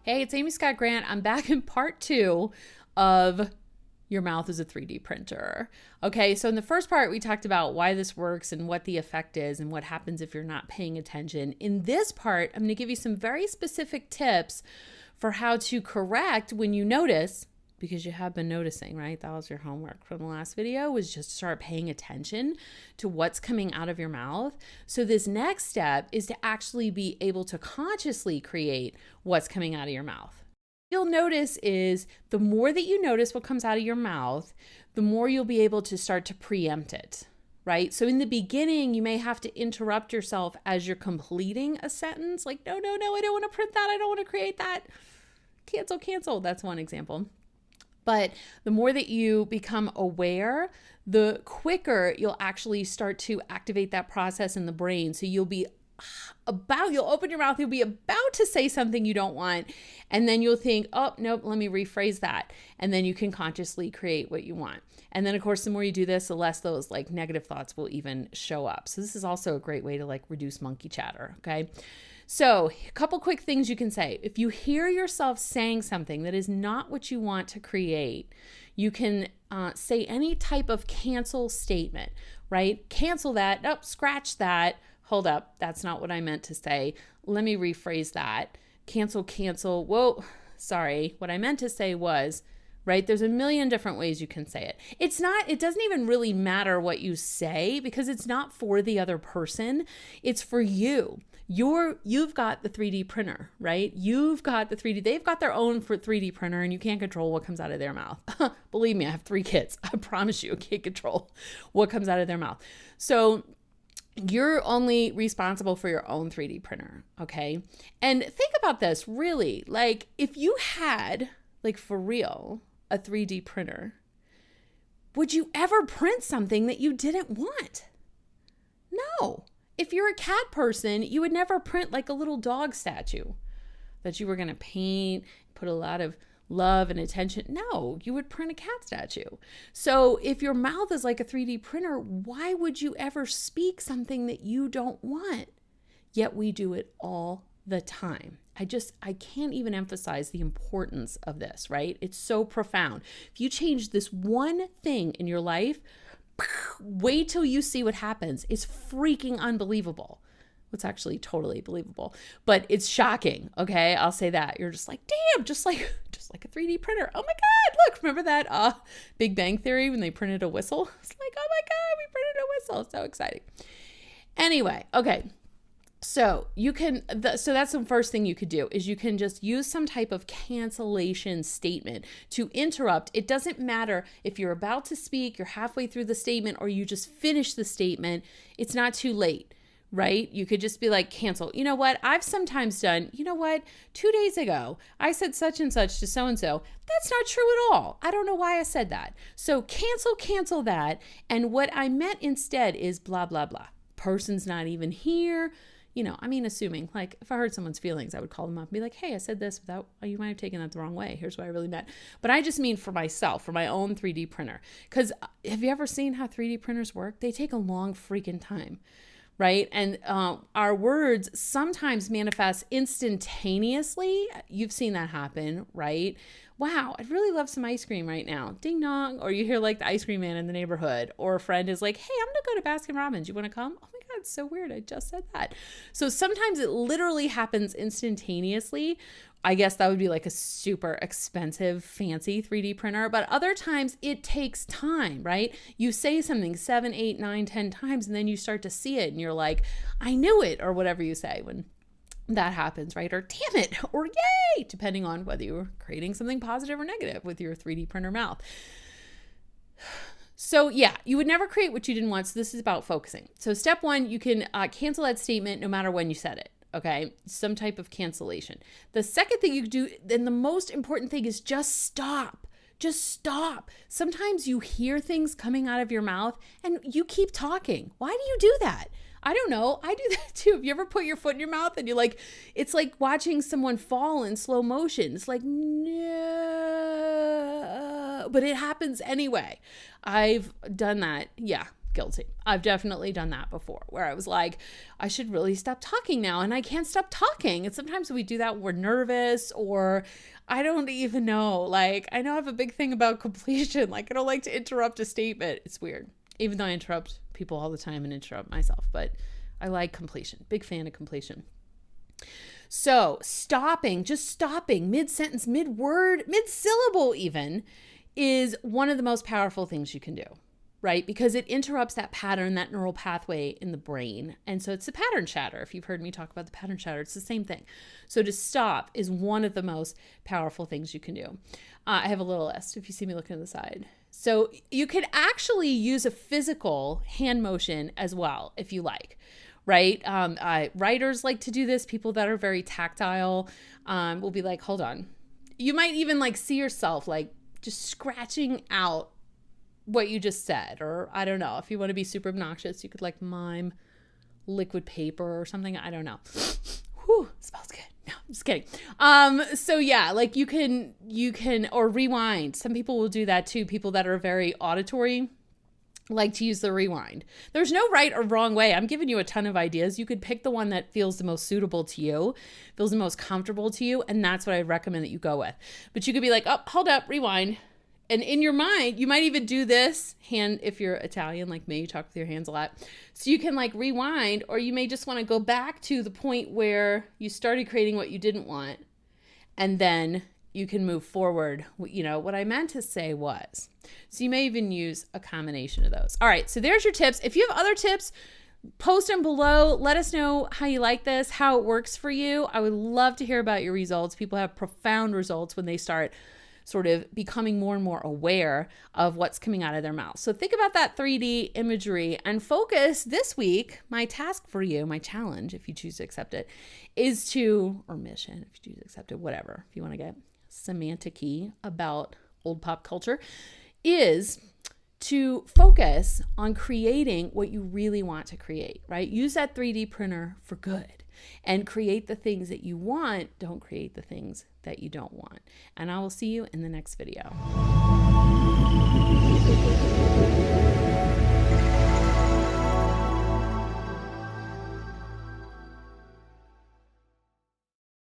Hey, it's Amy Scott Grant. I'm back in part two of Your Mouth is a 3D Printer. Okay, so in the first part, we talked about why this works and what the effect is and what happens if you're not paying attention. In this part, I'm going to give you some very specific tips for how to correct when you notice, because you have been noticing, right? That was your homework from the last video, was just start paying attention to what's coming out of your mouth. So this next step is to actually be able to consciously create what's coming out of your mouth. You'll notice is the more that you notice what comes out of your mouth, the more you'll be able to start to preempt it, right? So in the beginning, you may have to interrupt yourself as you're completing a sentence, like, no, I don't want to print that. I don't want to create that. Cancel. That's one example. But the more that you become aware, the quicker you'll actually start to activate that process in the brain. So you'll open your mouth, you'll be about to say something you don't want, and then you'll think, oh, nope, let me rephrase that. And then you can consciously create what you want. And then, of course, the more you do this, the less those like negative thoughts will even show up. So this is also a great way to like reduce monkey chatter, okay? So a couple quick things you can say. If you hear yourself saying something that is not what you want to create, you can say any type of cancel statement, right? Cancel that. Nope, scratch that. Hold up. That's not what I meant to say. Let me rephrase that. Cancel. Whoa, sorry. What I meant to say was, right? There's a million different ways you can say it. It doesn't even really matter what you say because it's not for the other person. It's for you. You've got the 3D printer, right? You've got the 3D, they've got their own 3D printer and you can't control what comes out of their mouth. Believe me, I have 3 kids. I promise you, I can't control what comes out of their mouth. So you're only responsible for your own 3D printer, okay? And think about this, really, like if you had, like for real, a 3D printer, would you ever print something that you didn't want? No. If you're a cat person, you would never print like a little dog statue that you were going to paint, put a lot of love and attention. No, you would print a cat statue. So if your mouth is like a 3D printer, why would you ever speak something that you don't want? Yet we do it all the time. I can't even emphasize the importance of this, right? It's so profound. If you change this one thing in your life, wait till you see what happens. It's freaking unbelievable. It's actually totally believable, but it's shocking. Okay. I'll say that. You're just like, damn, just like a 3D printer. Oh my God, look, remember that Big Bang Theory when they printed a whistle? It's like, oh my God, we printed a whistle. So exciting. Anyway, okay. So so that's the first thing you could do is you can just use some type of cancellation statement to interrupt. It doesn't matter if you're about to speak, you're halfway through the statement, or you just finished the statement. It's not too late, right? You could just be like, cancel. You know what? I've sometimes done, 2 days ago, I said such and such to so-and-so. That's not true at all. I don't know why I said that. So cancel that. And what I meant instead is blah, blah, blah. Person's not even here. Assuming, like, if I hurt someone's feelings, I would call them up and be like, hey, I said this without, you might have taken that the wrong way. Here's what I really meant. But I just mean for myself, for my own 3D printer. Because have you ever seen how 3D printers work? They take a long freaking time, right? And our words sometimes manifest instantaneously. You've seen that happen, right? Wow, I'd really love some ice cream right now. Ding dong. Or you hear like the ice cream man in the neighborhood, or a friend is like, hey, I'm going to go to Baskin Robbins. You want to come? Oh my God, it's so weird. I just said that. So sometimes it literally happens instantaneously. I guess that would be like a super expensive, fancy 3D printer. But other times it takes time, right? You say something 7, 8, 9, 10 times, and then you start to see it and you're like, I knew it, or whatever you say when that happens, right? Or damn it, or yay, depending on whether you're creating something positive or negative with your 3D printer mouth. So yeah, you would never create what you didn't want. So this is about focusing. So step 1, you can cancel that statement no matter when you said it. Okay, some type of cancellation. The second thing you do, and the most important thing, is just stop. Just stop. Sometimes you hear things coming out of your mouth and you keep talking. Why do you do that? I don't know. I do that too. Have you ever put your foot in your mouth and you're like, it's like watching someone fall in slow motion. It's like, no, but it happens anyway. I've done that. Yeah. guilty. I've definitely done that before where I was like, I should really stop talking now, and I can't stop talking. And sometimes we do that when we're nervous, or I don't even know. Like, I know I have a big thing about completion. Like, I don't like to interrupt a statement. It's weird, even though I interrupt people all the time and interrupt myself, but I like completion. Big fan of completion. So just stopping mid-sentence, mid-word, mid-syllable even, is one of the most powerful things you can do, right? Because it interrupts that pattern, that neural pathway in the brain. And so it's the pattern shatter. If you've heard me talk about the pattern shatter, it's the same thing. So to stop is one of the most powerful things you can do. I have a little list if you see me looking to the side. So you could actually use a physical hand motion as well, if you like. Right? Writers like to do this. People that are very tactile will be like, hold on. You might even like see yourself like just scratching out what you just said. Or I don't know. If you want to be super obnoxious, you could like mime liquid paper or something. I don't know. Whew, smells good. No, I'm just kidding. So yeah, like you can, or rewind. Some people will do that too. People that are very auditory like to use the rewind. There's no right or wrong way. I'm giving you a ton of ideas. You could pick the one that feels the most suitable to you, feels the most comfortable to you, and that's what I recommend that you go with. But you could be like, oh, hold up, rewind. And in your mind, you might even do this hand, if you're Italian like me, you talk with your hands a lot. So you can like rewind, or you may just want to go back to the point where you started creating what you didn't want, and then you can move forward. You know, what I meant to say was, so you may even use a combination of those. All right, so there's your tips. If you have other tips, post them below. Let us know how you like this, how it works for you. I would love to hear about your results. People have profound results when they start sort of becoming more and more aware of what's coming out of their mouth. So think about that 3D imagery and focus this week. My task for you, my challenge, if you choose to accept it, is to, or mission, if you choose to accept it, whatever, if you want to get semantic-y about old pop culture, is to focus on creating what you really want to create, right? Use that 3D printer for good and create the things that you want. Don't create the things that you don't want. And I will see you in the next video.